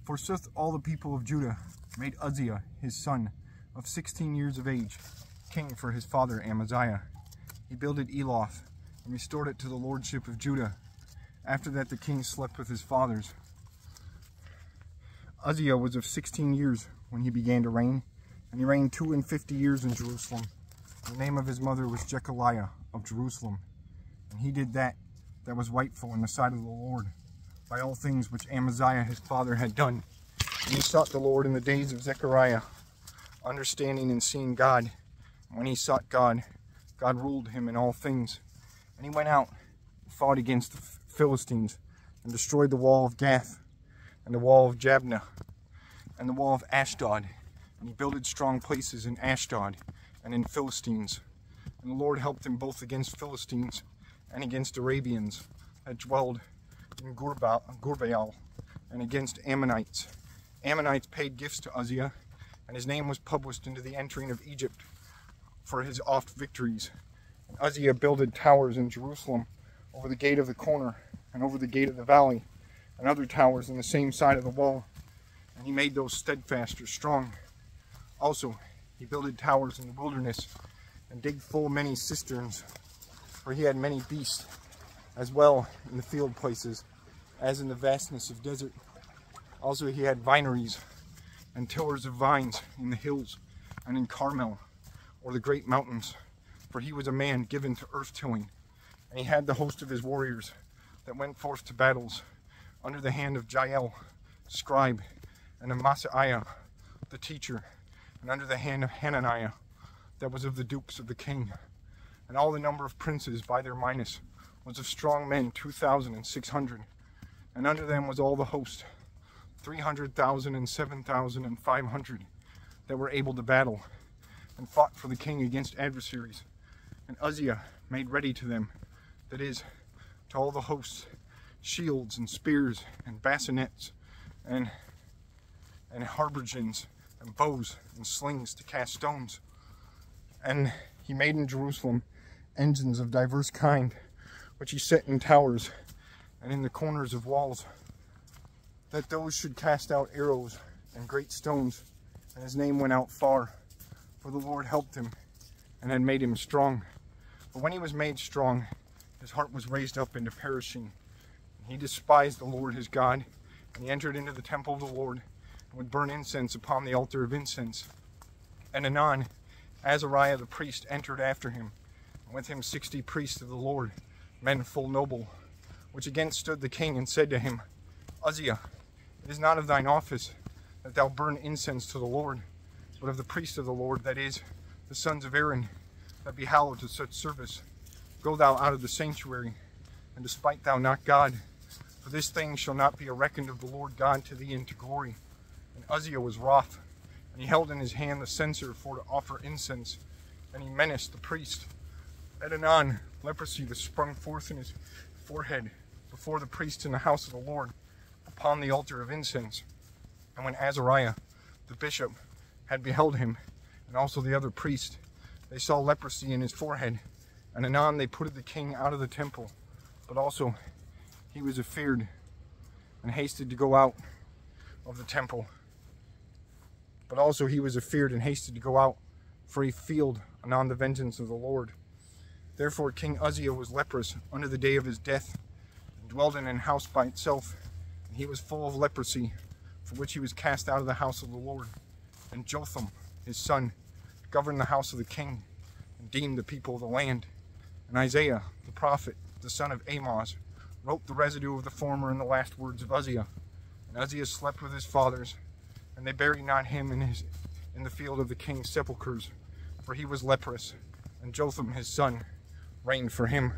Forsooth all the people of Judah made Uzziah his son, of 16 years of age, king for his father Amaziah. He builded Eloth, and restored it to the lordship of Judah. After that the king slept with his fathers. Uzziah was of 16 years when he began to reign, and he reigned 52 years in Jerusalem. The name of his mother was Jechaliah of Jerusalem. And he did that was rightful in the sight of the Lord, by all things which Amaziah his father had done. And he sought the Lord in the days of Zechariah, understanding and seeing God. And when he sought God, God ruled him in all things. And he went out and fought against the Philistines, and destroyed the wall of Gath, and the wall of Jabneh, and the wall of Ashdod. And he builded strong places in Ashdod and in Philistines. And the Lord helped him both against Philistines and against Arabians that dwelled in Gurbaal, and against Ammonites. Ammonites paid gifts to Uzziah, and his name was published into the entering of Egypt for his oft victories. And Uzziah builded towers in Jerusalem over the gate of the corner, and over the gate of the valley, and other towers on the same side of the wall. And he made those steadfast or strong. Also, he builded towers in the wilderness, and digged full many cisterns, for he had many beasts, as well in the field places, as in the vastness of desert. Also he had vineries, and tillers of vines in the hills, and in Carmel, or the great mountains, for he was a man given to earth tilling. And he had the host of his warriors that went forth to battles, under the hand of Jael, scribe, and of Maaseiah, the teacher, and under the hand of Hananiah, that was of the dukes of the king. And all the number of princes by their minus was of strong men 2,600. And under them was all the host, 300,000 and 7,500, that were able to battle, and fought for the king against adversaries. And Uzziah made ready to them, that is, to all the hosts, shields and spears and bassinets and habergeons and bows and slings to cast stones. And he made in Jerusalem engines of diverse kind, which he set in towers and in the corners of walls, that those should cast out arrows and great stones. And his name went out far, for the Lord helped him and had made him strong. But when he was made strong, his heart was raised up into perishing. And he despised the Lord his God, and he entered into the temple of the Lord, and would burn incense upon the altar of incense. And anon, Azariah the priest entered after him, and with him 60 priests of the Lord, men full noble, which again stood the king and said to him, Uzziah, it is not of thine office that thou burn incense to the Lord, but of the priests of the Lord, that is, the sons of Aaron, that be hallowed to such service. Go thou out of the sanctuary, and despite thou not God, for this thing shall not be reckoned of the Lord God to thee into glory. And Uzziah was wroth, and he held in his hand the censer for to offer incense, and he menaced the priest. At anon, leprosy was sprung forth in his forehead before the priest in the house of the Lord, upon the altar of incense. And when Azariah, the bishop, had beheld him, and also the other priest, they saw leprosy in his forehead. And anon they put the king out of the temple, but also he was afeared, and hasted to go out of the temple. But also he was afeared and hasted to go out, for he feared anon the vengeance of the Lord. Therefore King Uzziah was leprous unto the day of his death, and dwelled in an house by itself, and he was full of leprosy, for which he was cast out of the house of the Lord. And Jotham, his son, governed the house of the king, and deemed the people of the land. And Isaiah, the prophet, the son of Amoz, wrote the residue of the former and the last words of Uzziah. And Uzziah slept with his fathers, and they buried not him in the field of the king's sepulchres, for he was leprous, and Jotham his son reigned for him.